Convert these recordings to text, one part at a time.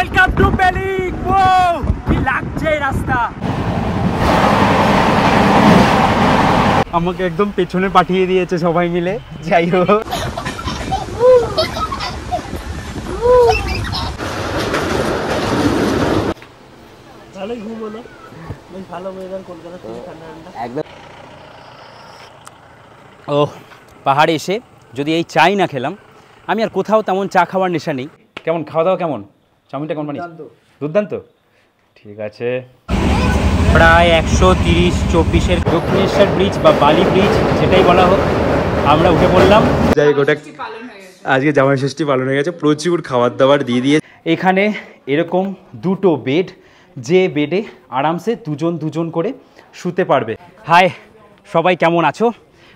Welcome to Pelling. ও কি লাগছে রাস্তা, আমাকে একদম পেছনে পাঠিয়ে দিয়েছে সবাই মিলে। যাই হোক, ভালোই ঘুম হলো, বেশ ভালো ওয়েদার, কলকাতা খুব ঠান্ডা ঠান্ডা একদম। ও পাহাড়ে এসে যদি এই চাই না খেলাম, আমি আর কোথাও তেমন চা খাওয়ার নেশা নেই। কেমন খাওয়া দাওয়া, কেমন চাউমিনটা কেমন বানিয়েছে? দুর্দান্ত। ঠিক আছে, প্রায় 130-24-এর দক্ষিণেশ্বর ব্রিজ বা বালি ব্রিজ যেটাই বলা হোক, আমরা উঠে পড়লাম। যাই হোক, ওটা আজকে জামাই ষষ্ঠী পালন হয়ে গেছে, প্রচুর খাবার দাবার দিয়ে দিয়ে। এখানে এরকম দুটো বেড, যে বেডে আরামসে দুজন দুজন করে শুতে পারবে। হাই সবাই, কেমন আছো?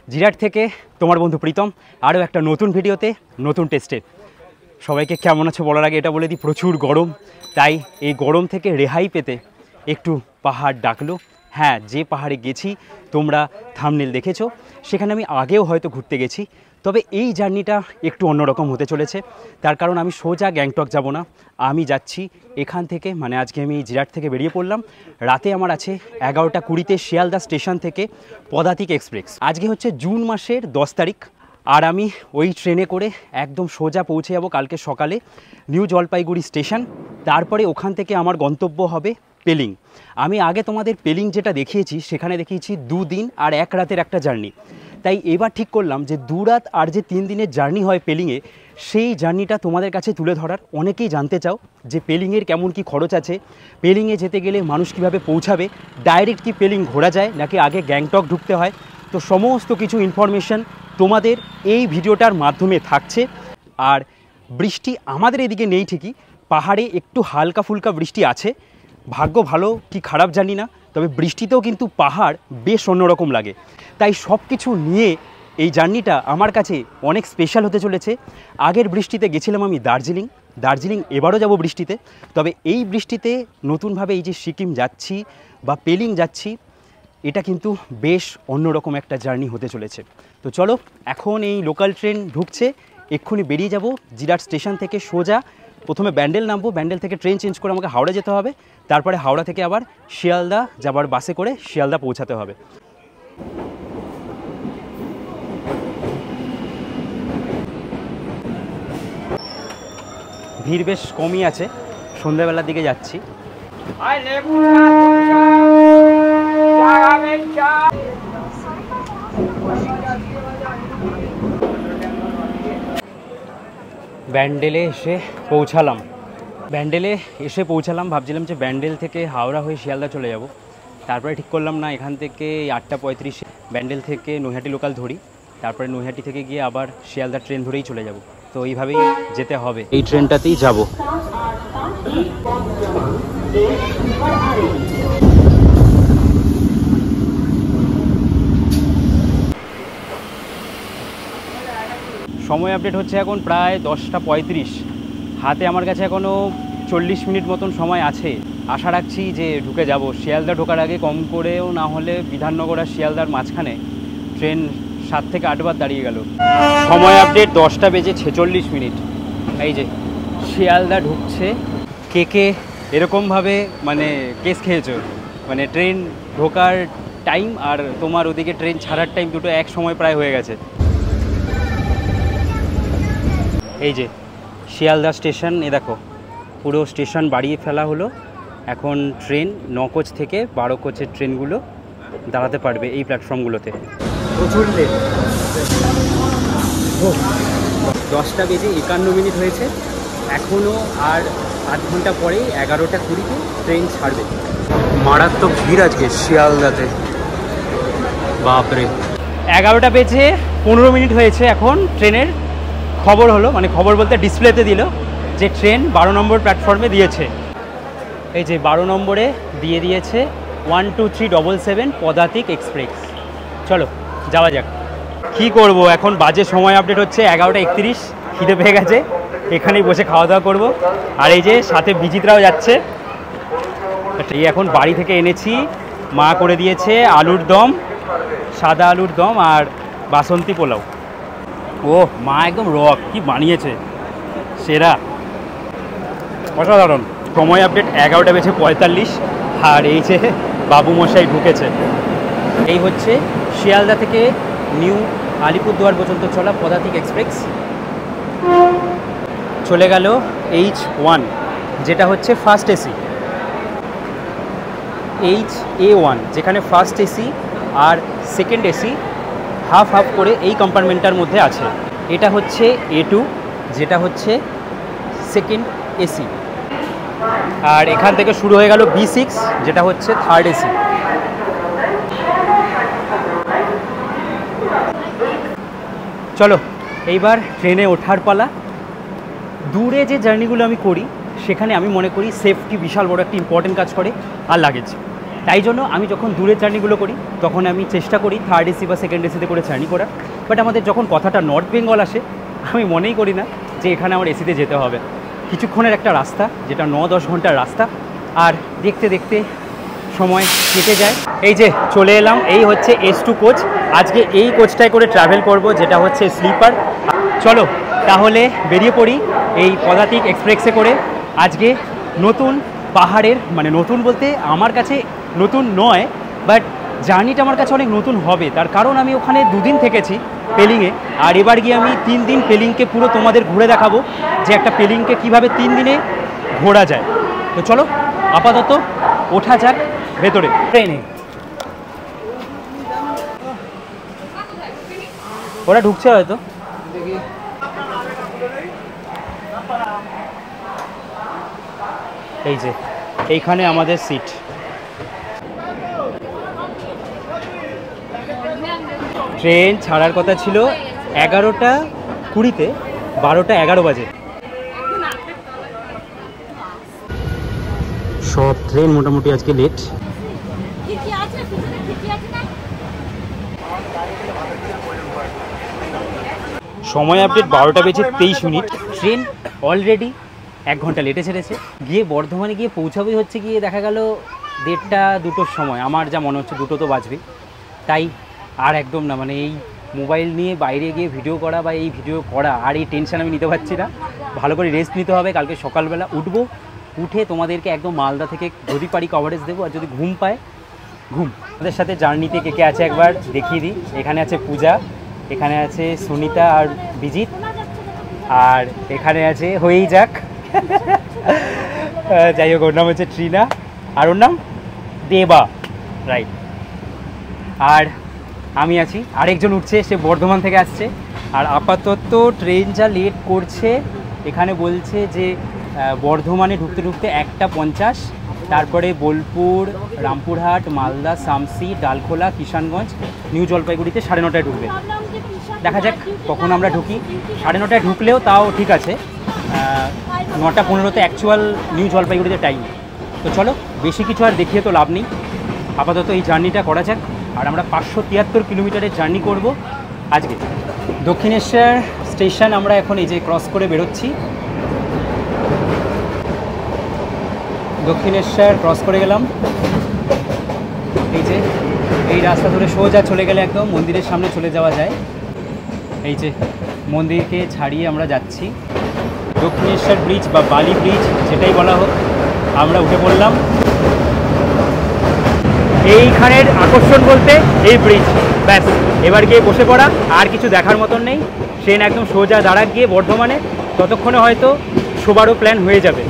জিরাট থেকে তোমার বন্ধু প্রীতম, আরও একটা নতুন ভিডিওতে, নতুন টেস্টে। সবাইকে কেমন আছো বলার আগে এটা বলে দিই, প্রচুর গরম, তাই এই গরম থেকে রেহাই পেতে একটু পাহাড় ডাকলো। হ্যাঁ, যে পাহাড়ে গেছি তোমরা থাম্বনেল দেখেছো, সেখানে আমি আগেও হয়তো ঘুরতে গেছি, তবে এই জার্নিটা একটু অন্যরকম হতে চলেছে। তার কারণ আমি সোজা গ্যাংটক যাব না, আমি যাচ্ছি এখান থেকে, মানে আজকে আমি জিরাট থেকে বেরিয়ে পড়লাম, রাতে আমার আছে 11টা 20-তে শিয়ালদা স্টেশন থেকে পদাতিক এক্সপ্রেস। আজকে হচ্ছে জুন মাসের 10 তারিখ, আর আমি ওই ট্রেনে করে একদম সোজা পৌঁছে যাব কালকে সকালে নিউ জলপাইগুড়ি স্টেশন। তারপরে ওখান থেকে আমার গন্তব্য হবে পেলিং। আমি আগে তোমাদের পেলিং যেটা দেখিয়েছি, সেখানে দেখিয়েছি 2 দিন আর 1 রাতের একটা জার্নি। তাই এবার ঠিক করলাম যে 2 রাত আর যে 3 দিনের জার্নি হয় পেলিংয়ে, সেই জার্নিটা তোমাদের কাছে তুলে ধরার। অনেকেই জানতে চাও যে পেলিংয়ের কেমন কি খরচ আছে, পেলিংয়ে যেতে গেলে মানুষ কীভাবে পৌঁছাবে, ডাইরেক্ট কি পেলিং ঘোরা যায় নাকি আগে গ্যাংটক ঢুকতে হয়। তো সমস্ত কিছু ইনফরমেশন তোমাদের এই ভিডিওটার মাধ্যমে থাকছে। আর বৃষ্টি আমাদের এদিকে নেই ঠিকই, পাহাড়ে একটু হালকা ফুলকা বৃষ্টি আছে, ভাগ্য ভালো কি খারাপ জানি না, তবে বৃষ্টিতেও কিন্তু পাহাড় বেশ অন্যরকম লাগে। তাই সব কিছু নিয়ে এই জার্নিটা আমার কাছে অনেক স্পেশাল হতে চলেছে। আগের বৃষ্টিতে গেছিলাম আমি দার্জিলিং, এবারও যাব বৃষ্টিতে, তবে এই বৃষ্টিতে নতুনভাবে এই যে সিকিম যাচ্ছি বা পেলিং যাচ্ছি, এটা কিন্তু বেশ অন্যরকম একটা জার্নি হতে চলেছে। তো চলো, এখন এই লোকাল ট্রেন ঢুকছে, এক্ষুনি বেরিয়ে যাব জিরাট স্টেশন থেকে সোজা। প্রথমে ব্যান্ডেল নামবো, ব্যান্ডেল থেকে ট্রেন চেঞ্জ করে আমাকে হাওড়া যেতে হবে, তারপরে হাওড়া থেকে আবার শিয়ালদা যাবার বাসে করে শিয়ালদা পৌঁছাতে হবে। ভিড় বেশ কমই আছে, সন্ধ্যাবেলার দিকে যাচ্ছি। ব্যান্ডেলে এসে পৌঁছালাম, ভাবছিলাম যে ব্যান্ডেল থেকে হাওড়া হয়ে শিয়ালদা চলে যাব, তারপরে ঠিক করলাম না, এখান থেকে 8টা 35 ব্যান্ডেল থেকে নৈহাটি লোকাল ধরি, তারপরে নৈহাটি থেকে গিয়ে আবার শিয়ালদা ট্রেন ধরেই চলে যাব। তো এইভাবেই যেতে হবে, এই ট্রেনটাতেই যাব। সময় আপডেট হচ্ছে এখন প্রায় 10টা 35, হাতে আমার কাছে এখনও 40 মিনিট মতন সময় আছে। আশা রাখছি যে ঢুকে যাব। শিয়ালদা ঢোকার আগে কম করেও না হলে বিধাননগর আর শিয়ালদার মাঝখানে ট্রেন 7 থেকে 8 বার দাঁড়িয়ে গেল। সময় আপডেট 10টা বেজে 46 মিনিট। এই যে শিয়ালদা ঢুকছে। কে এরকমভাবে মানে কেস খেয়েছো, মানে ট্রেন ঢোকার টাইম আর তোমার ওদিকে ট্রেন ছাড়ার টাইম দুটো এক সময় প্রায় হয়ে গেছে। এই যে শিয়ালদা স্টেশন, এ দেখো পুরো স্টেশন বাড়িয়ে ফেলা হলো। এখন ট্রেন 9 কোচ থেকে 12 কোচের ট্রেনগুলো দাঁড়াতে পারবে এই প্ল্যাটফর্মগুলোতে। প্রচুর লেট, 10টা বেজে 51 হয়েছে, এখনও আর আধ ঘন্টা পরেই 11টা 20-তে ট্রেন ছাড়বে। মারাত্মক ভিড় আজকে শিয়ালদাতে, বাপরে। 11টা বেজে 15 হয়েছে, এখন ট্রেনের খবর হলো, মানে খবর বলতে ডিসপ্লেতে দিল যে ট্রেন 12 নম্বর প্ল্যাটফর্মে দিয়েছে। এই যে 12 নম্বরে দিয়ে দিয়েছে 12377 পদাতিক এক্সপ্রেস। চলো যাওয়া যাক। কি করব এখন, বাজে সময় আপডেট হচ্ছে 11টা 31, খিদে পেয়ে গেছে, এখানেই বসে খাওয়া দাওয়া করব। আর এই যে সাথে বিচিত্রাও যাচ্ছে। এই এখন বাড়ি থেকে এনেছি, মা করে দিয়েছে আলুর দম, সাদা আলুর দম আর বাসন্তী পোলাও। ও মা একদম রক, কি বানিয়েছে, সেরা, অসাধারণ। সময় আপডেট 11:45, আর এই যে বাবু মশাই ঢুকেছে। এই হচ্ছে শিয়ালদা থেকে নিউ আলিপুরদুয়ার পর্যন্ত চলা পদাতিক এক্সপ্রেস। চলে গেল H1, যেটা হচ্ছে ফার্স্ট এসি। HA1 যেখানে ফার্স্ট এসি আর সেকেন্ড এসি হাফ হাফ করে এই কম্পার্টমেন্টটার মধ্যে আছে। এটা হচ্ছে A2, যেটা হচ্ছে সেকেন্ড এসি। আর এখান থেকে শুরু হয়ে গেল B6, যেটা হচ্ছে থার্ড এসি। চলো এইবার ট্রেনে ওঠার পালা। দূরে যে জার্নিগুলো আমি করি সেখানে আমি মনে করি সেফটি বিশাল বড় একটা ইম্পর্টেন্ট কাজ করে, আর লাগেজ। তাই জন্য আমি যখন দূরের জার্নিগুলো করি তখন আমি চেষ্টা করি থার্ড এসি বা সেকেন্ড এসিতে করে জার্নি করার। বাট আমাদের যখন কথাটা নর্থ বেঙ্গল আসে, আমি মনেই করি না যে এখানে আমার এসিতে যেতে হবে। কিছুক্ষণের একটা রাস্তা, যেটা 9-10 ঘন্টার রাস্তা, আর দেখতে দেখতে সময় কেটে যায়। এই যে চলে এলাম, এই হচ্ছে S2 কোচ। আজকে এই কোচটায় করে ট্রাভেল করব, যেটা হচ্ছে স্লিপার। চলো তাহলে বেরিয়ে পড়ি এই পদাতিক এক্সপ্রেসে করে। আজকে নতুন পাহাড়ের, মানে নতুন বলতে আমার কাছে নতুন নয়, বাট জার্নিটা আমার কাছে অনেক নতুন হবে। তার কারণ আমি ওখানে 2 দিন থেকেছি পেলিংয়ে, আর এবার গিয়ে আমি 3 দিন পেলিংকে পুরো তোমাদের ঘুরে দেখাবো যে একটা পেলিংকে কীভাবে 3 দিনে ঘোরা যায়। তো চলো আপাতত ওঠা যাক ভেতরে ট্রেনে। ওরা ঢুকছে হয়তো। এই যে এইখানে আমাদের সিট। ট্রেন ছাড়ার কথা ছিল 11:20, 12:11 বাজে। সব ট্রেন মোটামুটি আজকে লেট। সময় আপডেট 12:23। ট্রেন অলরেডি 1 ঘন্টা লেটে ছেড়েছে। গিয়ে বর্ধমানে গিয়ে পৌঁছাবেই হচ্ছে গিয়ে দেখা গেল 1:30-2টোর সময়। আমার যা মনে হচ্ছে 2টো তো বাজবে। তাই আর একদম না, মানে এই মোবাইল নিয়ে বাইরে গিয়ে ভিডিও করা বা এই ভিডিও করা আর এই টেনশন আমি নিতে পারছি না। ভালো করে রেস্ট নিতে হবে। কালকে সকালবেলা উঠবো, উঠে তোমাদেরকে একদম মালদা থেকে যদি পারি কভারেজ দেবো, আর যদি ঘুম পায় ঘুম। আমাদের সাথে জার্নিতে কে কে আছে একবার দেখিয়ে দিই। এখানে আছে পূজা, এখানে আছে সুনিতা আর বিজিত, আর এখানে আছে হয়েই যাক যাই হোক, ওর নাম হচ্ছে ট্রিনা, আর ওর নাম দেবা, রাইট। আর আমি আছি, আরেকজন উঠছে, সে বর্ধমান থেকে আসছে। আর আপাতত ট্রেন যা লেট করছে, এখানে বলছে যে বর্ধমানে ঢুকতে ঢুকতে 1:50, তারপরে বোলপুর, রামপুরহাট, মালদা, শামসি, ডালখোলা, কিষানগঞ্জ, নিউ জলপাইগুড়িতে 9:30টায় ঢুকবে। দেখা যাক কখন আমরা ঢুকি। 9:30টায় ঢুকলেও তাও ঠিক আছে, 9:15-তে অ্যাকচুয়াল নিউ জলপাইগুড়িতে টাইম। তো চলো বেশি কিছু আর দেখিয়ে তো লাভ নেই, আপাতত এই জার্নিটা করা যাক। আর আমরা 573 কিলোমিটারের জার্নি করব আজকে। দক্ষিণেশ্বর স্টেশন আমরা এখন এই যে ক্রস করে বেরোচ্ছি। দক্ষিণেশ্বর ক্রস করে গেলাম। এই যে এই রাস্তা ধরে সোজা চলে গেলে একদম মন্দিরের সামনে চলে যাওয়া যায়। এই যে মন্দিরকে ছাড়িয়ে আমরা যাচ্ছি। দক্ষিণেশ্বর ব্রিজ বা বালি ব্রিজ যেটাই বলা হোক, আমরা উঠে পড়লাম। এইখানের আকর্ষণ বলতে এই ব্রিজ, ব্যাস। এবার গিয়ে বসে পড়া, আর কিছু দেখার মতন নেই। ট্রেন একদম সোজা দাঁড়াক গিয়ে বর্ধমানে, ততক্ষণে হয়তো শোবারও প্ল্যান হয়ে যাবে।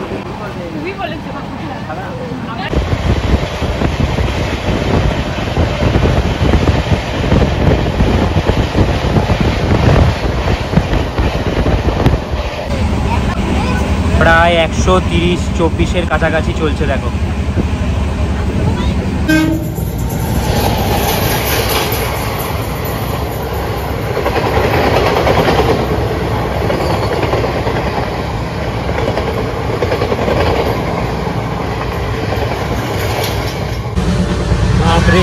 প্রায় 130-140-এর কাছাকাছি চলছে, দেখো। বাপরে,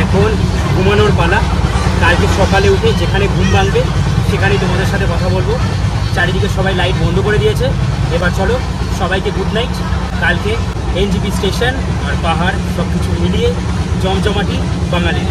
এখন ঘুমানোর পালা। কালকে সকালে উঠে যেখানে ঘুম ভাঙবে সেখানেই তোমাদের সাথে কথা বলবো। চারিদিকে সবাই লাইট বন্ধ করে দিয়েছে। এবার চলো সবাইকে গুড নাইট। কালকে NGP স্টেশন আর পাহাড় সব কিছু মিলিয়ে জমজমাটি বাঙালির।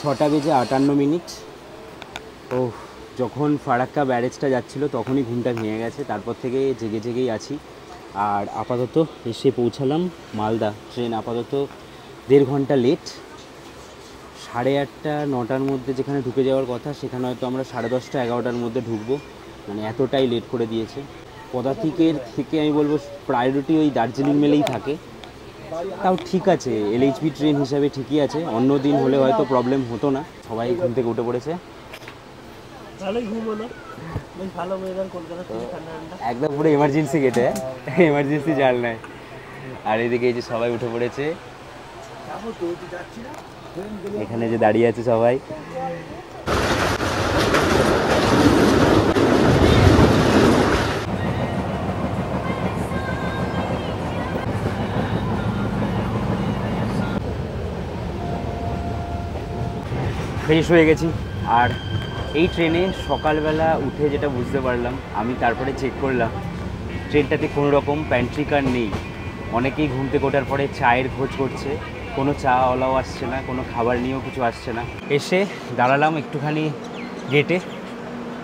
6:58। ও যখন ফারাক্কা ব্যারেজটা যাচ্ছিল তখনই ঘুমটা ভেঙে গেছে, তারপর থেকে জেগে জেগেই আছি। আর আপাতত এসে পৌঁছালাম মালদা। ট্রেন আপাতত 1.5 ঘন্টা লেট। 8:30 9টার মধ্যে যেখানে ঢুকে যাওয়ার কথা সেখানে হয়তো আমরা 10:30 11টার মধ্যে ঢুকবো, মানে এতটাই লেট করে দিয়েছে। পদাতিকের থেকে আমি বলবো প্রায়োরিটি ওই দার্জিলিং মেলেই থাকে, তাও ঠিক আছে, এলএইচবি ট্রেন হিসাবে ঠিকই আছে। অন্য দিন হলে হয়তো প্রবলেম হতো না। সবাই ঘুম থেকে উঠে পড়েছে, একদম পুরো এমার্জেন্সি গেটে, এমার্জেন্সি জাল নাই। আর এদিকে এই যে সবাই উঠে পড়েছে, এখানে যে দাঁড়িয়ে আছে সবাই। ফ্রেশ হয়ে গেছি। আর এই ট্রেনে সকালবেলা উঠে যেটা বুঝতে পারলাম, আমি তারপরে চেক করলাম ট্রেনটাতে কোনো রকম প্যান্ট্রি কার নেই। অনেকেই ঘুম থেকে ওঠার পরে চায়ের খোঁজ করছে, কোনো চাওয়ালাও আসছে না, কোনো খাবার নিয়েও কিছু আসছে না। এসে দাঁড়ালাম একটুখানি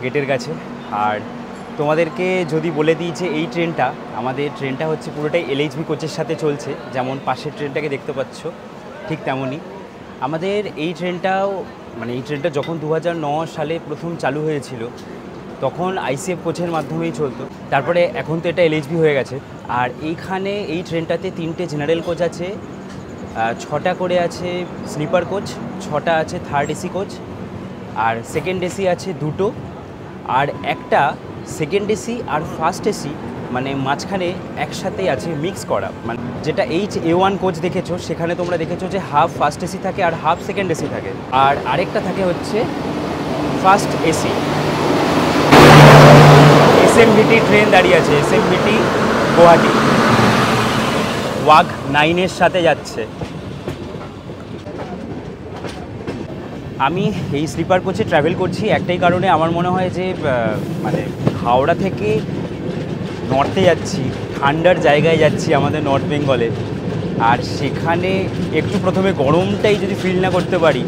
গেটের কাছে। আর তোমাদেরকে যদি বলে দিই যে এই ট্রেনটা, আমাদের ট্রেনটা হচ্ছে পুরোটাই এলএইচবি কোচের সাথে চলছে। যেমন পাশের ট্রেনটাকে দেখতে পাচ্ছ ঠিক তেমনই আমাদের এই ট্রেনটাও, মানে এই ট্রেনটা যখন 2009 সালে প্রথম চালু হয়েছিল তখন আইসিএফ কোচের মাধ্যমেই চলতো। তারপরে এখন তো এটা এলএইচবি হয়ে গেছে। আর এইখানে এই ট্রেনটাতে 3টে জেনারেল কোচ আছে, 6টা করে আছে স্লিপার কোচ, 6টা আছে থার্ড এসি কোচ, আর সেকেন্ড এসি আছে 2টো, আর একটা সেকেন্ড এসি আর ফার্স্ট এসি মানে মাঝখানে একসাথেই আছে মিক্স করা। মানে যেটা HA1 কোচ দেখেছো সেখানে তোমরা দেখেছো যে হাফ ফার্স্ট এসি থাকে আর হাফ সেকেন্ড এসি থাকে, আর আরেকটা থাকে হচ্ছে ফার্স্ট এসি। SMVT ট্রেন দাঁড়িয়ে আছে, SMVT গুয়াহাটি ওয়াঘ 9-এর সাথে যাচ্ছে। আমি এই স্লিপার কোচে ট্রাভেল করছি একটাই কারণে, আমার মনে হয় যে মানে হাওড়া থেকে নর্থে যাচ্ছি, ঠান্ডার জায়গায় যাচ্ছি আমাদের নর্থ বেঙ্গলে, আর সেখানে একটু প্রথমে গরমটাই যদি ফিল না করতে পারি,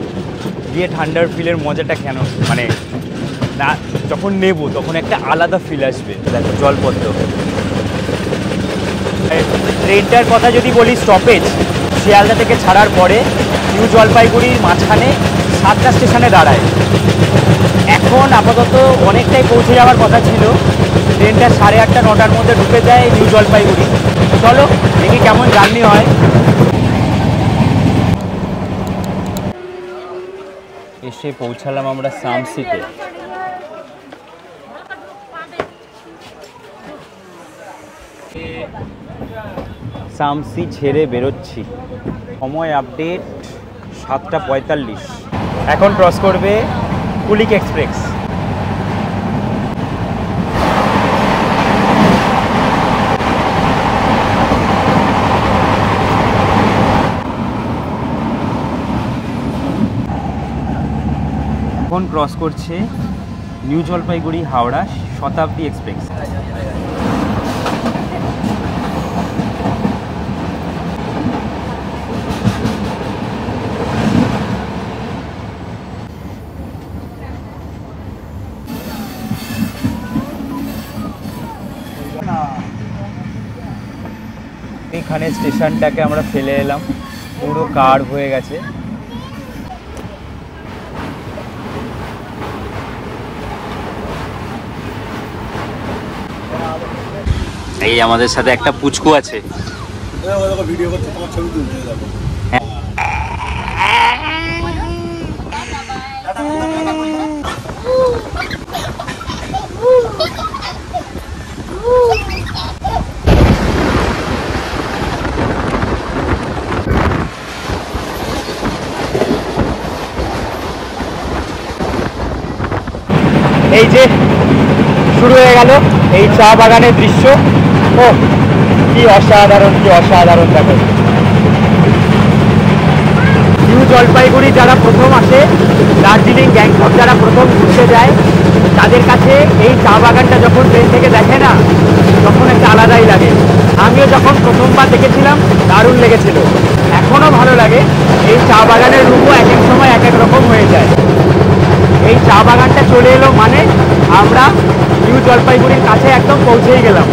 দিয়ে ঠান্ডার ফিলের মজাটা কেন, মানে না যখন নেব তখন একটা আলাদা ফিল আসবে। দেখো জলপদ্ম। ট্রেনটার কথা যদি বলি, স্টপেজ শিয়ালদা থেকে ছাড়ার পরে নিউ জলপাইগুড়ির মাঝখানে 7টা স্টেশনে দাঁড়ায়। এখন আপাতত অনেকটাই পৌঁছে যাওয়ার কথা ছিল, ট্রেনটা 8:30 9টার মধ্যে ঢুকে যায় নিউ জলপাইগুড়ি। চলো দেখি কেমন জার্নি হয়। এসে পৌঁছালাম আমরা সামসিতে। সামসি ছেড়ে বেরোচ্ছি। সময় আপডেট 7:45। এখন ক্রস করবে কুলিক এক্সপ্রেস। এখন ক্রস করছে নিউ জলপাইগুড়ি হাওড়া শতাব্দী এক্সপ্রেস। এখানে স্টেশনটাকে আমরা ফেলে এলাম, পুরো কার্ভ হয়ে গেছে। এই আমাদের সাথে একটা পুচকু আছে। এই যে শুরু হয়ে গেল এই চা বাগানের দৃশ্য। ও কি অসাধারণ, কি অসাধারণ! দেখো নিউ জলপাইগুড়ি যারা প্রথম আসে, দার্জিলিং গ্যাংটক যারা প্রথম ঘুরতে যায়, তাদের কাছে এই চা বাগানটা যখন ট্রেন থেকে দেখে না, তখন একটা আলাদাই লাগে। আমিও যখন প্রথমবার দেখেছিলাম দারুণ লেগেছিল, এখনও ভালো লাগে। এই চা বাগানের রূপও এক এক সময় এক এক রকম হয়েছে। চা বাগানটা চলে এলো মানে আমরা নিউ জলপাইগুড়ির কাছে একদম পৌঁছেই গেলাম।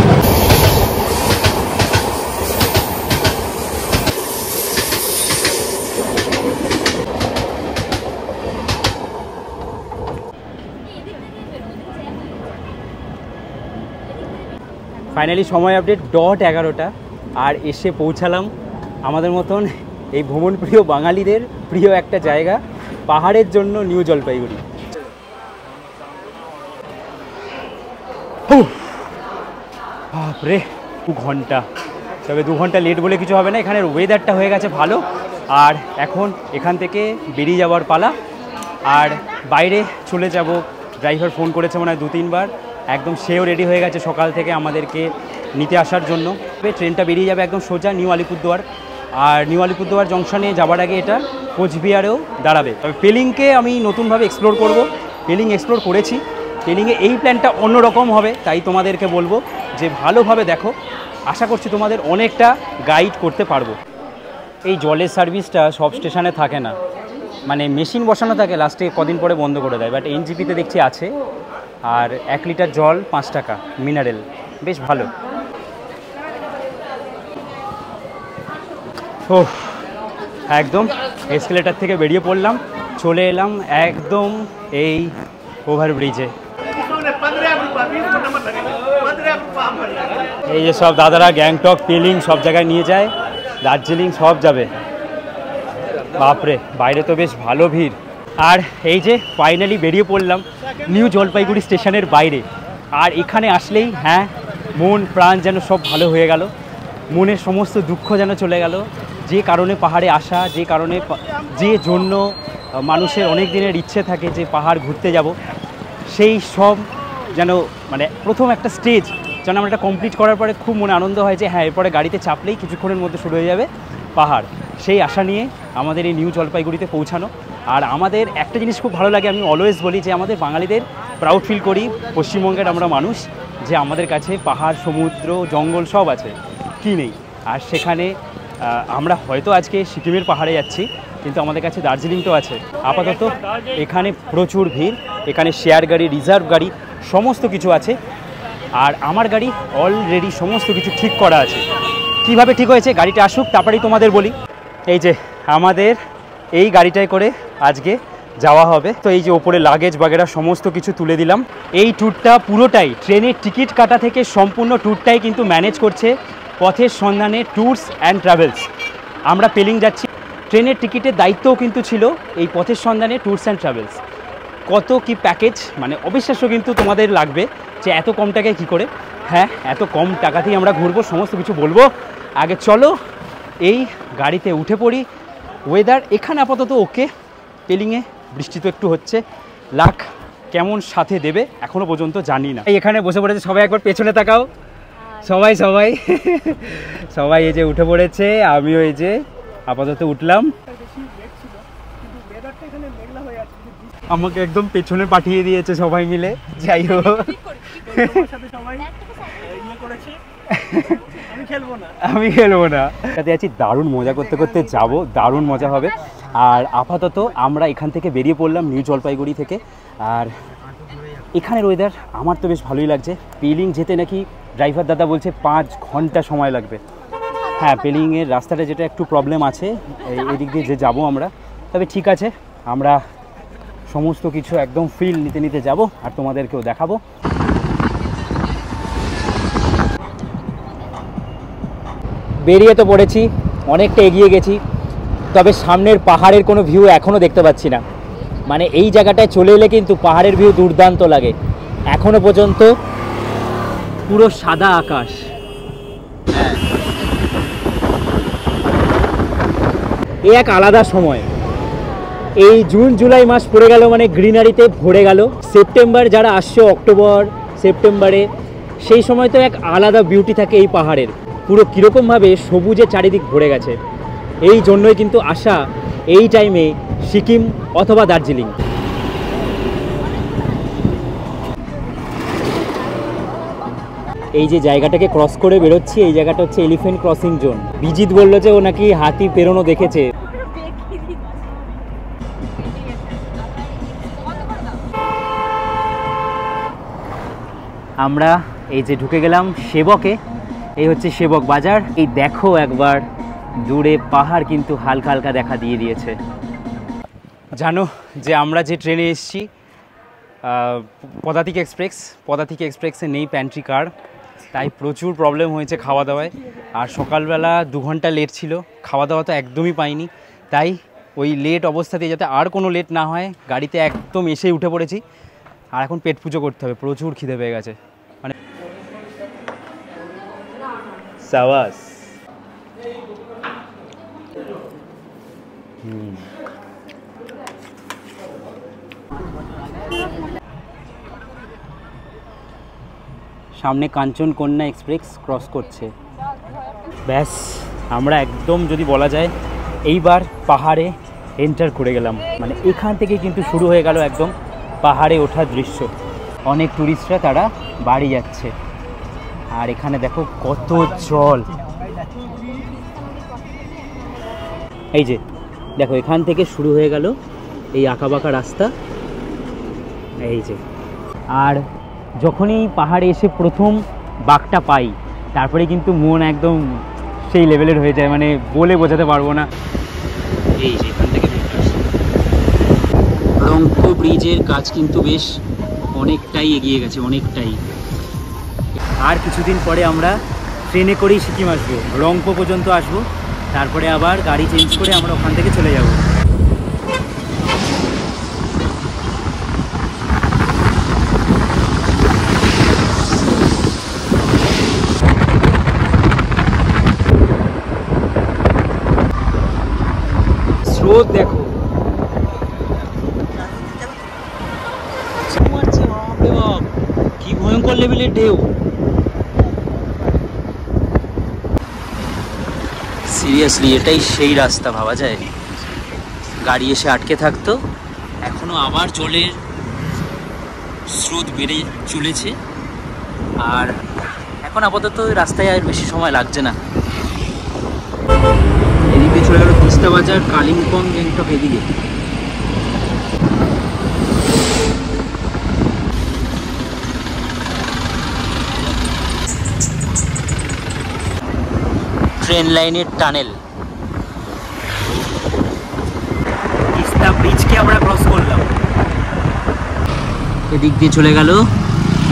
ফাইনালি সময় আপডেট .11টা, আর এসে পৌঁছালাম আমাদের মতন এই ভ্রমণ প্রিয় বাঙালিদের প্রিয় একটা জায়গা, পাহাড়ের জন্য নিউ জলপাইগুড়ি। বাপরে 2 ঘন্টা, তবে 2 ঘন্টা লেট বলে কিছু হবে না, এখানের ওয়েদারটা হয়ে গেছে ভালো। আর এখন এখান থেকে বেরিয়ে যাওয়ার পালা, আর বাইরে চলে যাব। ড্রাইভার ফোন করেছে মনে হয় 2-3 বার, একদম সেও রেডি হয়ে গেছে সকাল থেকে আমাদেরকে নিতে আসার জন্য। ট্রেনটা বেরিয়ে যাবে একদম সোজা নিউ আলিপুরদুয়ার, আর নিউ আলিপুরদুয়ার জংশনে যাওয়ার আগে এটা কোচবিহারেও দাঁড়াবে। তবে পেলিংকে আমি নতুনভাবে এক্সপ্লোর করব, পেলিং এক্সপ্লোর করেছি, পেলিংয়ে এই প্ল্যানটা অন্যরকম হবে, তাই তোমাদেরকে বলবো যে ভালোভাবে দেখো, আশা করছি তোমাদের অনেকটা গাইড করতে পারবো। এই জলের সার্ভিসটা সব স্টেশনে থাকে না, মানে মেশিন বসানো থাকে, লাস্টে কদিন পরে বন্ধ করে দেয়, বাট এনজিপিতে দেখছি আছে। আর 1 লিটার জল 5 টাকা মিনারেল, বেশ ভালো। ও একদম এসকেলেটার থেকে বেরিয়ে পড়লাম, চলে এলাম একদম এই ওভারব্রিজে। এই যে সব দাদারা গ্যাংটক, পেলিং সব জায়গায় নিয়ে যায়, দার্জিলিং সব যাবে। বাপরে বাইরে তো বেশ ভালো ভিড়। আর এই যে ফাইনালি বেরিয়ে পড়লাম নিউ জলপাইগুড়ি স্টেশনের বাইরে, আর এখানে আসলেই হ্যাঁ মন প্রাণ যেন সব ভালো হয়ে গেল, মনের সমস্ত দুঃখ যেন চলে গেল। যে কারণে পাহাড়ে আসা, যে কারণে যে জন্য মানুষের অনেক দিনের ইচ্ছে থাকে যে পাহাড় ঘুরতে যাব, সেই সব যেন মানে প্রথম একটা স্টেজ যেন আমরা এটা কমপ্লিট করার পরে খুব মনে আনন্দ হয় যে হ্যাঁ এরপরে গাড়িতে চাপলেই কিছুক্ষণের মধ্যে শুরু হয়ে যাবে পাহাড়। সেই আশা নিয়ে আমাদের এই নিউ জলপাইগুড়িতে পৌঁছানো। আর আমাদের একটা জিনিস খুব ভালো লাগে, আমি অলওয়েজ বলি যে আমাদের বাঙালিদের প্রাউড ফিল করি, পশ্চিমবঙ্গের আমরা মানুষ, যে আমাদের কাছে পাহাড়, সমুদ্র, জঙ্গল সব আছে, কি নেই। আর সেখানে আমরা হয়তো আজকে সিকিমের পাহাড়ে যাচ্ছি, কিন্তু আমাদের কাছে দার্জিলিংটাও আছে। আপাতত এখানে প্রচুর ভিড়, এখানে শেয়ার গাড়ি, রিজার্ভ গাড়ি সমস্ত কিছু আছে। আর আমার গাড়ি অলরেডি সমস্ত কিছু ঠিক করা আছে। কিভাবে ঠিক হয়েছে গাড়িটা আসুক তারপরেই তোমাদের বলি। এই যে আমাদের এই গাড়িটায় করে আজকে যাওয়া হবে। তো এই যে ওপরে লাগেজ বাগেরা সমস্ত কিছু তুলে দিলাম। এই ট্যুরটা পুরোটাই ট্রেনের টিকিট কাটা থেকে সম্পূর্ণ ট্যুরটাই কিন্তু ম্যানেজ করছে পথের সন্ধানে ট্যুরস অ্যান্ড ট্রাভেলস। আমরা পেলিং যাচ্ছি, ট্রেনের টিকিটের দায়িত্বও কিন্তু ছিল এই পথের সন্ধানে ট্যুরস অ্যান্ড ট্রাভেলস। কত কি প্যাকেজ, মানে অবিশ্বাস্য কিন্তু তোমাদের লাগবে যে এত কম টাকায় কী করে। হ্যাঁ এত কম টাকাতেই আমরা ঘুরবো, সমস্ত কিছু বলবো। আগে চলো এই গাড়িতে উঠে পড়ি। ওয়েদার এখানে আপাতত ওকে, পেলিংয়ে বৃষ্টি তো একটু হচ্ছে, লাক কেমন সাথে দেবে এখনও পর্যন্ত জানি না। এখানে বসে পড়েছে সবাই, একবার পেছনে তাকাও। সবাই সবাই সবাই এই যে উঠে পড়েছে, আমিও এই যে আপাতত উঠলাম। আমাকে একদম পেছনে পাঠিয়ে দিয়েছে সবাই মিলে, যাই হোক আমি খেলবো না, সাথে আছি। দারুণ মজা করতে করতে যাব, দারুণ মজা হবে। আর আপাতত আমরা এখান থেকে বেরিয়ে পড়লাম নিউ জলপাইগুড়ি থেকে। আর এখানের ওয়েদার আমার তো বেশ ভালোই লাগছে। পেলিং যেতে নাকি ড্রাইভার দাদা বলছে 5 ঘন্টা সময় লাগবে। হ্যাঁ পেলিংয়ের রাস্তাটা যেটা একটু প্রবলেম আছে, এই দিক দিয়ে যে যাবো আমরা, তবে ঠিক আছে, আমরা সমস্ত কিছু একদম ফিল নিতে নিতে যাব আর তোমাদেরকেও দেখাবো। বেরিয়ে তো পড়েছি, অনেকটা এগিয়ে গেছি, তবে সামনের পাহাড়ের কোনো ভিউ এখনও দেখতে পাচ্ছি না। মানে এই জায়গাটায় চলে এলে কিন্তু পাহাড়ের ভিউ দুর্দান্ত লাগে। এখনো পর্যন্ত পুরো সাদা আকাশ। এই এক আলাদা সময়, এই জুন জুলাই মাস পড়ে গেল মানে গ্রিনারিতে ভরে গেল। সেপ্টেম্বর যারা আসছে অক্টোবর সেপ্টেম্বরে, সেই সময় তো এক আলাদা বিউটি থাকে এই পাহাড়ের, পুরো কীরকমভাবে সবুজে চারিদিক ভরে গেছে। এই জন্যই কিন্তু আসা এই টাইমে সিকিম অথবা দার্জিলিং। এই যে জায়গাটাকে ক্রস করে বেরোচ্ছি, এই জায়গাটা হচ্ছে এলিফ্যান্ট ক্রসিং জোন। বিজিৎ বললো যে ও নাকি হাতি পেরোনো দেখেছে। আমরা এই যে ঢুকে গেলাম সেবকে। এই হচ্ছে সেবক বাজার। এই দেখো একবার দূরে পাহাড় কিন্তু হালকা হালকা দেখা দিয়ে দিয়েছে। জানো যে আমরা যে ট্রেনে এসেছি পদাতিক এক্সপ্রেস, পদাতিক এক্সপ্রেসে নেই প্যান্ট্রি কার, তাই প্রচুর প্রবলেম হয়েছে খাওয়া দাওয়ায়। আর সকালবেলা 2 ঘন্টা লেট ছিল, খাওয়া দাওয়া তো একদমই পাইনি। তাই ওই লেট অবস্থাতে যাতে আর কোনো লেট না হয় গাড়িতে একদম এসেই উঠে পড়েছি। আর এখন পেট পুজো করতে হবে, প্রচুর খিদে পেয়ে গেছে। মানে সাবাস। সামনে কাঞ্চনকন্যা এক্সপ্রেস ক্রস করছে। ব্যাস আমরা একদম যদি বলা যায় এইবার পাহাড়ে এন্টার করে গেলাম। মানে এখান থেকে কিন্তু শুরু হয়ে গেল একদম পাহাড়ে ওঠার দৃশ্য। অনেক টুরিস্টরা তারা বাড়ি যাচ্ছে। আর এখানে দেখো কত জল। এই যে দেখো এখান থেকে শুরু হয়ে গেল এই আঁকাবাঁকা রাস্তা। এই যে আর যখনই পাহাড়ে এসে প্রথম বাঘটা পাই তারপরে কিন্তু মন একদম সেই লেভেলের হয়ে যায়, মানে বলে বোঝাতে পারবো না। এই যে এখান থেকে রংপুর ব্রিজের কাজ কিন্তু বেশ অনেকটাই এগিয়ে গেছে, অনেকটাই। আর কিছুদিন পরে আমরা ট্রেনে করেই সিকিম আসবো, রংপুর পর্যন্ত আসবো, তারপরে আবার গাড়ি চেঞ্জ করে আমরা ওখান থেকে চলে যাব। স্রোত দেখো, কি ভয়ঙ্কর লেভেলের ঢেউ। সিরিয়াসলি এটাই সেই রাস্তা ভাবা যায়, গাড়ি এসে আটকে থাকতো, এখনো আবার জলের স্রোত বেড়ে চলেছে। আর এখন আপাতত রাস্তায় আর বেশি সময় লাগছে না। এদিকে চলে গেল তিস্তা বাজার, কালিম্পং, গ্যাংটক এদিকে। ট্রেন লাইনের টানেল, তিস্তা ব্রিজকে আমরা ক্রস করলাম। এদিক দিয়ে চলে গেল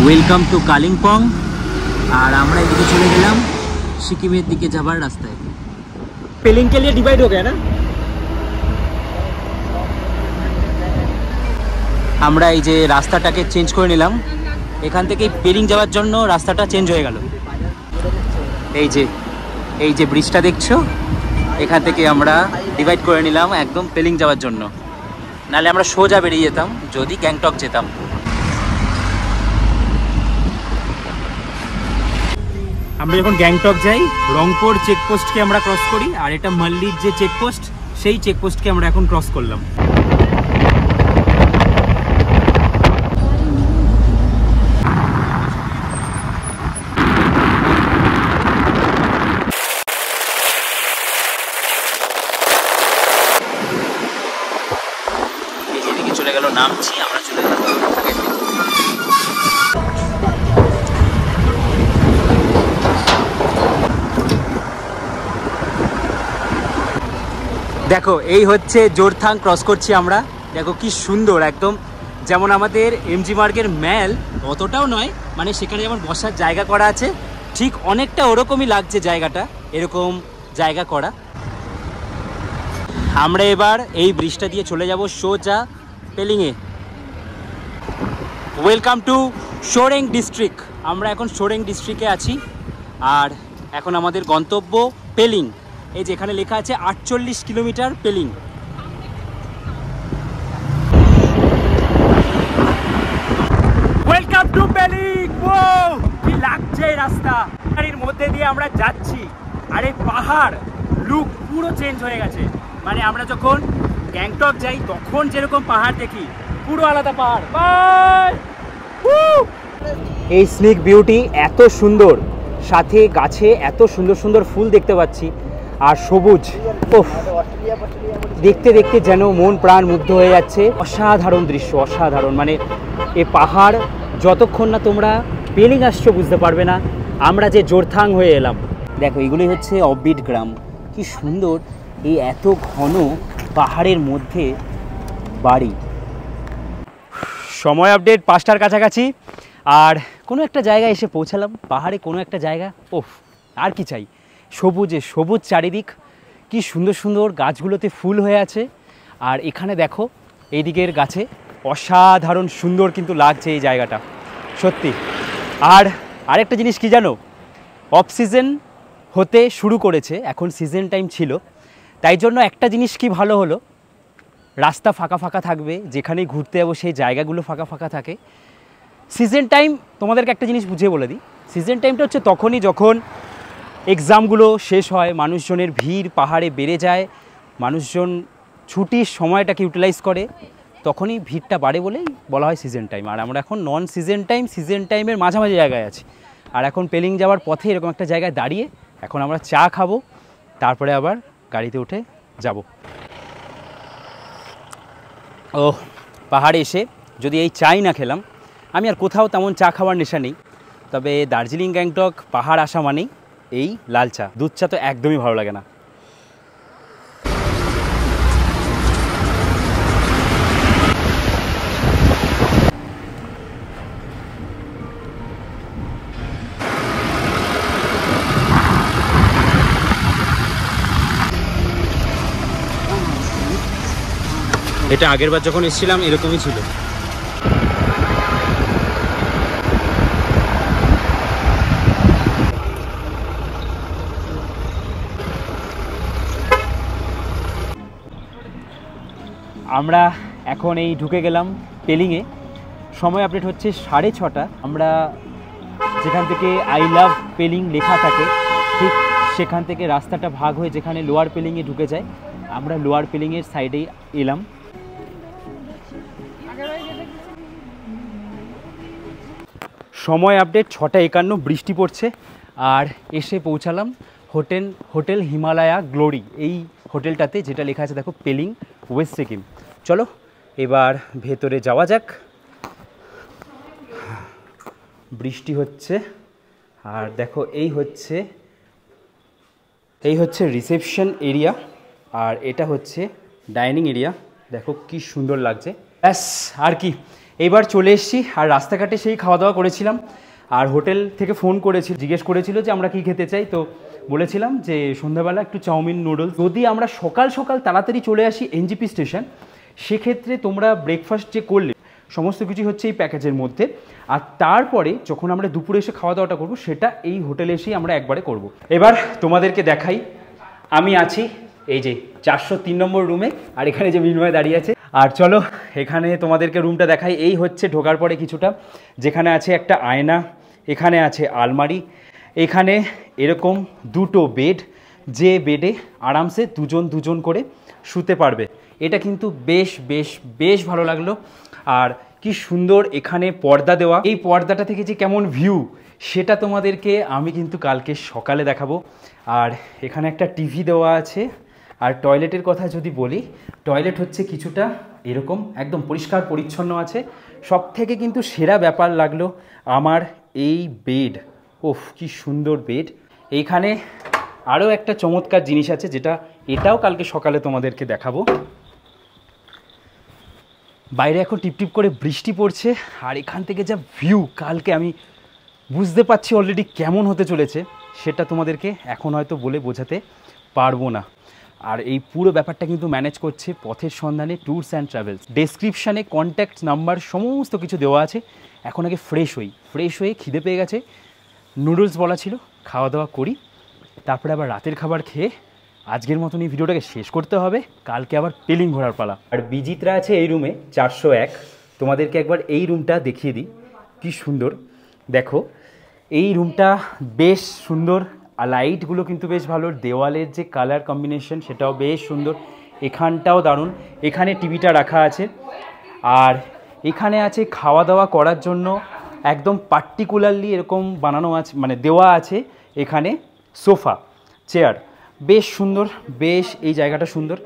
ওয়েলকাম টু কালিম্পং। আর আমরা এদিকে চলে গেলাম সিকিমের দিকে যাবার রাস্তায়। पेलिंग के लिए डिवाइड हो गया ना। আমরা এই যে রাস্তাটাকে চেঞ্জ করে নিলাম, এখান থেকে পেলিং যাওয়ার জন্য রাস্তাটা চেঞ্জ হয়ে গেল। এই যে ব্রিজটা দেখছো, এখান থেকে আমরা ডিভাইড করে নিলাম একদম পেলিং যাওয়ার জন্য, নাহলে আমরা সোজা বেরিয়ে যেতাম যদি গ্যাংটক যেতাম। আমরা যখন গ্যাংটক যাই রংপুর চেকপোস্টকে আমরা ক্রস করি, আর এটা মাল্লির যে চেকপোস্ট সেই চেকপোস্টকে আমরা এখন ক্রস করলাম। এদিকে চলে গেল, নামছি, আমরা চলে গেলাম। দেখো এই হচ্ছে জোরথাং ক্রস করছি আমরা। দেখো কি সুন্দর, একদম যেমন আমাদের এমজি মার্গের ম্যাল অতটাও নয়, মানে সেখানে যেমন বসার জায়গা করা আছে ঠিক অনেকটা ওরকমই লাগছে জায়গাটা, এরকম জায়গা করা। আমরা এবার এই ব্রিজটা দিয়ে চলে যাব সোজা পেলিংয়ে। Welcome to Soreng district. আমরা এখন সোরেং ডিস্ট্রিক্টে আছি, আর এখন আমাদের গন্তব্য পেলিং। এই যে এখানে লেখা আছে 48 kilometre Pelling. Welcome to Pelling. ও কি লাগছে রাস্তা, এর মধ্যে দিয়ে আমরা যাচ্ছি, আর এই পাহাড় লুক পুরো চেঞ্জ হয়ে গেছে। মানে আমরা যখন গ্যাংটক যাই তখন যেরকম পাহাড় দেখি, পুরো আলাদা পাহাড়। এই স্নিক বিউটি এত সুন্দর, সাথে গাছে এত সুন্দর সুন্দর ফুল দেখতে পাচ্ছি, আর সবুজ, দেখতে দেখতে যেন মন প্রাণ মুগ্ধ হয়ে যাচ্ছে। অসাধারণ দৃশ্য, অসাধারণ। মানে এ পাহাড় যতক্ষণ না তোমরা পেলিং আসছো বুঝতে পারবে না আমরা যে জোরথাং হয়ে এলাম। দেখো এগুলোই হচ্ছে অফবিট গ্রাম। কি সুন্দর এই এত ঘন পাহাড়ের মধ্যে বাড়ি। সময় আপডেট 5টার কাছাকাছি, আর কোনো একটা জায়গায় এসে পৌঁছালাম, পাহাড়ে কোনো একটা জায়গা। ওফ, আর কি চাই, সবুজে সবুজ চারিদিক, কি সুন্দর সুন্দর গাছগুলোতে ফুল হয়ে আছে। আর এখানে দেখো এই দিকের গাছে অসাধারণ সুন্দর কিন্তু লাগছে এই জায়গাটা সত্যি। আর আরেকটা জিনিস কি জানো, অফ সিজন হতে শুরু করেছে, এখন সিজন টাইম ছিল, তাই জন্য একটা জিনিস কি ভালো হলো, রাস্তা ফাঁকা ফাঁকা থাকবে, যেখানেই ঘুরতে যাবো সেই জায়গাগুলো ফাঁকা ফাঁকা থাকে। সিজন টাইম তোমাদেরকে একটা জিনিস বুঝিয়ে বলে দিই, সিজন টাইমটা হচ্ছে তখনই যখন এক্সামগুলো শেষ হয়, মানুষজনের ভিড় পাহাড়ে বেড়ে যায়, মানুষজন ছুটির সময়টাকে ইউটিলাইজ করে, তখনই ভিড়টা বাড়ে বলেই বলা হয় সিজন টাইম। আর আমরা এখন নন সিজন টাইম, সিজন টাইমের মাঝামাঝি জায়গায় আছি। আর এখন পেলিং যাওয়ার পথে এরকম একটা জায়গায় দাঁড়িয়ে এখন আমরা চা খাবো, তারপরে আবার গাড়িতে উঠে যাব। ও পাহাড়ে এসে যদি এই চাই না খেলাম, আমি আর কোথাও তেমন চা খাওয়ার নেশা নেই, তবে দার্জিলিং গ্যাংটক পাহাড় আসা মানেই এই লাল চা। দুধ চা তো একদমই ভালো লাগে না। এটা আগেরবার যখন এসেছিলাম এরকমই ছিল। আমরা এখন এই ঢুকে গেলাম পেলিংয়ে। সময় আপডেট হচ্ছে 6:30। আমরা যেখান থেকে আই লাভ পেলিং লেখা থাকে ঠিক সেখান থেকে রাস্তাটা ভাগ হয়ে যেখানে লোয়ার পেলিংয়ে ঢুকে যায়, আমরা লোয়ার পেলিংয়ের সাইডেই এলাম। সময় আপডেট 6:51, বৃষ্টি পড়ছে। আর এসে পৌঁছালাম হোটেল হিমালয়া গ্লোরি, এই হোটেলটাতে, যেটা লেখা আছে দেখো পেলিং ওয়েস্ট সিকিম। চলো এবার ভেতরে যাওয়া যাক। বৃষ্টি হচ্ছে আর দেখো এই হচ্ছে রিসেপশন এরিয়া, আর এটা হচ্ছে ডাইনিং এরিয়া। দেখো কি সুন্দর লাগছে। ব্যাস আর কি, এইবার চলে এসেছি। আর রাস্তাঘাটে সেই খাওয়া দাওয়া করেছিলাম, আর হোটেল থেকে ফোন করেছিল, জিজ্ঞেস করেছিল যে আমরা কি খেতে চাই, তো বলেছিলাম যে সন্ধ্যাবেলা একটু চাউমিন নুডলস। যদি আমরা সকাল সকাল তাড়াতাড়ি চলে আসি এনজিপি স্টেশন, সেক্ষেত্রে তোমরা ব্রেকফাস্ট যে করলে সমস্ত কিছু হচ্ছে এই প্যাকেজের মধ্যে, আর তারপরে যখন আমরা দুপুরে এসে খাওয়া দাওয়াটা করবো সেটা এই হোটেলে এসেই আমরা একবারে করব। এবার তোমাদেরকে দেখাই, আমি আছি এই যে 403 নম্বর রুমে, আর এখানে যে মিনময় দাঁড়িয়ে আছে। আর চলো এখানে তোমাদেরকে রুমটা দেখাই। এই হচ্ছে ঢোকার পরে কিছুটা, যেখানে আছে একটা আয়না, এখানে আছে আলমারি, এখানে এরকম দুটো বেড, যে বেডে আরামসে দুজন করে শুতে পারবে। এটা কিন্তু বেশ বেশ বেশ ভালো লাগলো। আর কি সুন্দর এখানে পর্দা দেওয়া, এই পর্দাটা থেকে যে কেমন ভিউ সেটা তোমাদেরকে আমি কিন্তু কালকে সকালে দেখাবো। আর এখানে একটা টিভি দেওয়া আছে। আর টয়লেটের কথা যদি বলি, টয়লেট হচ্ছে কিছুটা এরকম একদম পরিষ্কার পরিচ্ছন্ন আছে। সব থেকে কিন্তু সেরা ব্যাপার লাগলো আমার এই বেড। ওফ কি সুন্দর বেড। এইখানে আরও একটা চমৎকার জিনিস আছে, যেটা এটাও কালকে সকালে তোমাদেরকে দেখাবো। বাইরে এখন টিপটিপ করে বৃষ্টি পড়ছে, আর এখান থেকে যা ভিউ কালকে আমি বুঝতে পারছি অলরেডি কেমন হতে চলেছে, সেটা তোমাদেরকে এখন হয়তো বলে বোঝাতে পারবো না। আর এই পুরো ব্যাপারটা কিন্তু ম্যানেজ করছে পথের সন্ধানে ট্যুরস অ্যান্ড ট্রাভেলস। ডেসক্রিপশানে কন্ট্যাক্ট নাম্বার সমস্ত কিছু দেওয়া আছে। এখন আগে ফ্রেশ হয়ে খিদে পেয়ে গেছে, নুডলস বলা ছিল, খাওয়া দাওয়া করি, তারপরে আবার রাতের খাবার খেয়ে আজকের মতন এই ভিডিওটাকে শেষ করতে হবে। কালকে আবার পেলিং ঘোরার পালা। আর বিজিতরা আছে এই রুমে 401। তোমাদেরকে একবার এই রুমটা দেখিয়ে দিই, কি সুন্দর। দেখো এই রুমটা বেশ সুন্দর, আর লাইটগুলো কিন্তু বেশ ভালো, দেওয়ালের যে কালার কম্বিনেশন সেটাও বেশ সুন্দর, এখানটাও দারুণ। এখানে টিভিটা রাখা আছে, আর এখানে আছে খাওয়া দাওয়া করার জন্য একদম পার্টিকুলারলি এরকম বানানো আছে, মানে দেওয়া আছে এখানে সোফা চেয়ার, বেশ সুন্দর, বেশ এই জায়গাটা সুন্দর।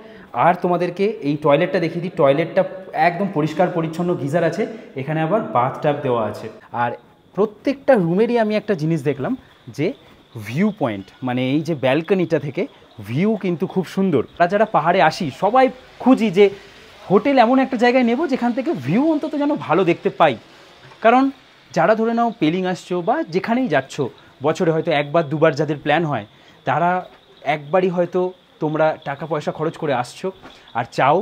আর তোমাদেরকে এই টয়লেটটা দেখিয়ে দিই, টয়লেটটা একদম পরিষ্কার পরিচ্ছন্ন, গিজার আছে, এখানে আবার বাথটাব দেওয়া আছে। আর প্রত্যেকটা রুমেরই আমি একটা জিনিস দেখলাম যে ভিউ পয়েন্ট, মানে এই যে ব্যালকনিটা থেকে ভিউ কিন্তু খুব সুন্দর। আর যারা পাহাড়ে আসি সবাই খুঁজি যে হোটেল এমন একটা জায়গায় নেব যেখান থেকে ভিউ অন্তত যেন ভালো দেখতে পাই। কারণ যারা ধরে নাও পেলিং আসছো বা যেখানেই যাচ্ছ, বছরে হয়তো একবার দুবার যাদের প্ল্যান হয়, তারা একবারই হয়তো তোমরা টাকা পয়সা খরচ করে আসছো আর চাও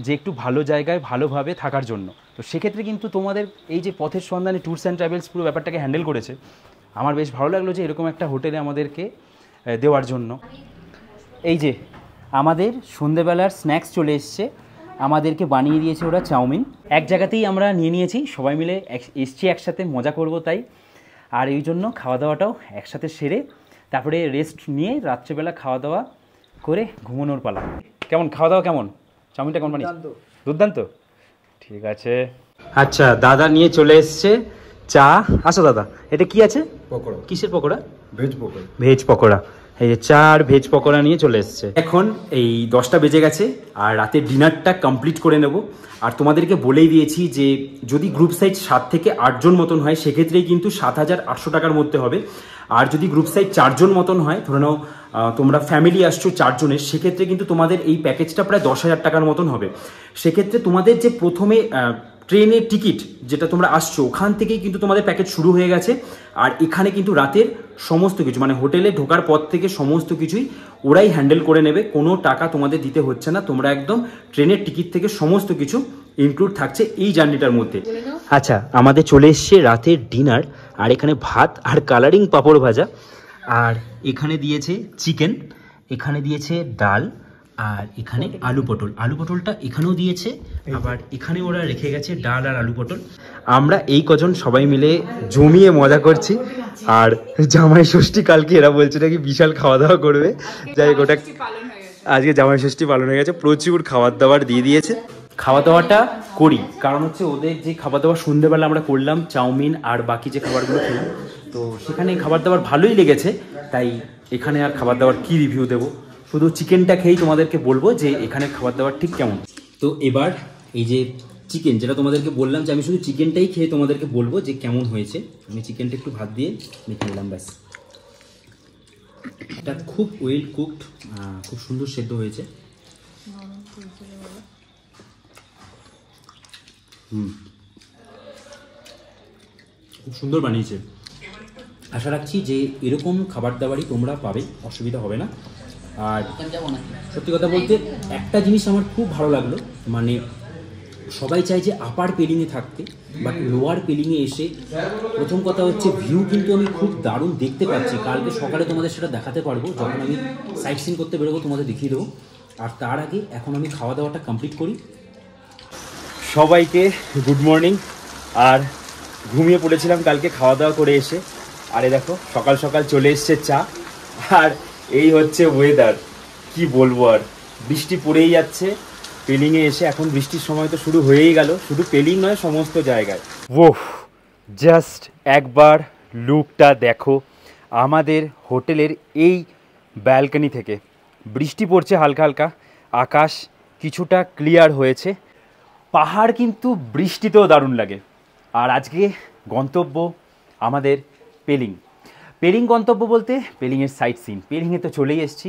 যে একটু ভালো জায়গায় ভালোভাবে থাকার জন্য। তো সেক্ষেত্রে কিন্তু তোমাদের এই যে পথের সন্ধানে ট্যুরস অ্যান্ড ট্রাভেলস পুরো ব্যাপারটাকে হ্যান্ডেল করেছে। আমার বেশ ভালো লাগলো যে এরকম একটা হোটেলে আমাদেরকে দেওয়ার জন্য। এই যে আমাদের সন্ধেবেলার স্ন্যাক্স চলে এসছে, আমাদেরকে বানিয়ে দিয়েছে ওরা চাউমিন। এক জায়গাতেই আমরা নিয়ে নিয়েছি, সবাই মিলে এসছি একসাথে, মজা করব তাই। আর এই জন্য খাওয়া দাওয়াটাও একসাথে সেরে তারপরে রেস্ট নিয়ে রাত্রেবেলা খাওয়া দাওয়া করে ঘুমানোর পালা। কেমন খাওয়া দাওয়া কেমন? চাউমিনটা কেমন বানিয়েছে? দুর্দান্ত। ঠিক আছে, আচ্ছা দাদা নিয়ে চলে এসছে চা। আসো দাদা, এটা কি আছে? পকোড়া। কিসের পকোড়া? ভেজ পকোড়া। ভেজ পকোড়া। এই যে চা আর ভেজ পকোড়া নিয়ে চলে এসছে। এখন এই 10টা বেজে গেছে আর রাতের ডিনারটা কমপ্লিট করে নেব। আর তোমাদেরকে বলেই দিয়েছি যে যদি গ্রুপ সাইজ 7 থেকে 8 জন মতন হয় সেক্ষেত্রেই কিন্তু 7,800 টাকার মধ্যে হবে। আর যদি গ্রুপ সাইজ 4 জন মতন হয়, ধরে নাও তোমরা ফ্যামিলি আসছো 4 জনের, সেক্ষেত্রে কিন্তু তোমাদের এই প্যাকেজটা প্রায় 10,000 টাকার মতন হবে। সেক্ষেত্রে তোমাদের যে প্রথমে ট্রেনের টিকিট যেটা তোমরা আসছো ওখান থেকেই কিন্তু তোমাদের প্যাকেজ শুরু হয়ে গেছে। আর এখানে কিন্তু রাতের সমস্ত কিছু, মানে হোটেলে ঢোকার পর থেকে সমস্ত কিছুই ওরাই হ্যান্ডেল করে নেবে, কোনো টাকা তোমাদের দিতে হচ্ছে না। তোমরা একদম ট্রেনের টিকিট থেকে সমস্ত কিছু ইনক্লুড থাকছে এই জার্নিটার মধ্যে। আচ্ছা, আমাদের চলে এসছে রাতের ডিনার। আর এখানে ভাত আর কালারিং পাঁপড় ভাজা, আর এখানে দিয়েছে চিকেন, এখানে দিয়েছে ডাল, আর এখানে আলু পটল। আলু পটলটা এখানেও দিয়েছে, আবার এখানে ওরা রেখে গেছে ডাল আর আলু পটল। আমরা এই কজন সবাই মিলে জমিয়ে মজা করছি। আর জামাই ষষ্ঠী কালকে, এরা বলছে নাকি বিশাল খাওয়া দাওয়া করবে। যাই হোক, ওটা আজকে জামাই ষষ্ঠী পালন হয়ে গেছে, প্রচুর খাবার দাবার দিয়ে দিয়েছে। খাওয়া দাওয়াটা করি, কারণ হচ্ছে ওদের যে খাবার দাবার সন্ধ্যেবেলা আমরা করলাম চাউমিন আর বাকি যে খাবারগুলো খেলাম, তো সেখানে খাবার দাবার ভালোই লেগেছে। তাই এখানে আর খাবার দাবার কি রিভিউ দেবো, শুধু চিকেনটা খেয়েই তোমাদেরকে বলবো যে এখানে খাবার দাবার ঠিক কেমন। তো এবার এই যে চিকেন, যেটা তোমাদেরকে বললাম যে আমি শুধু চিকেনটাই খেয়ে তোমাদেরকে বলবো যে কেমন হয়েছে। আমি চিকেনটা একটু ভাত দিয়ে মেখে নিলাম, ব্যাস। এটা খুব ওয়েল কুকড, খুব সুন্দর সেদ্ধ হয়েছে। খুব সুন্দর বানিয়েছে। আশা রাখছি যে এরকম খাবার দাবারই তোমরা পাবে, অসুবিধা হবে না। আর সত্যি কথা বলতে একটা জিনিস আমার খুব ভালো লাগলো, মানে সবাই চায় যে আপার পেলিংয়ে থাকতে, বাট লোয়ার পেলিংয়ে এসে প্রথম কথা হচ্ছে ভিউ কিন্তু আমি খুব দারুণ দেখতে পাচ্ছি। কালকে সকালে তোমাদের সেটা দেখাতে পারবো, যখন আমি সাইট সিন করতে বেরোবো তোমাদের দেখিয়ে দেবো। আর তার আগে এখন আমি খাওয়া দাওয়াটা কমপ্লিট করি। সবাইকে গুড মর্নিং। আর ঘুমিয়ে পড়েছিলাম কালকে খাওয়া দাওয়া করে এসে, আরে দেখো সকাল সকাল চলে এসছে চা। আর এই হচ্ছে ওয়েদার, কি বলবো আর, বৃষ্টি পড়েই যাচ্ছে। পেলিংয়ে এসে এখন বৃষ্টির সময় তো শুরু হয়েই গেল, শুধু পেলিং নয় সমস্ত জায়গায়। ওহ, জাস্ট একবার লুকটা দেখো আমাদের হোটেলের এই ব্যালকনি থেকে। বৃষ্টি পড়ছে হালকা হালকা, আকাশ কিছুটা ক্লিয়ার হয়েছে। পাহাড় কিন্তু বৃষ্টিতেও দারুণ লাগে। আর আজকে গন্তব্য আমাদের পেলিং। পেলিং গন্তব্য বলতে পেলিংয়ের সাইট সিন। পেলিংয়ে তো চলেই এসেছি।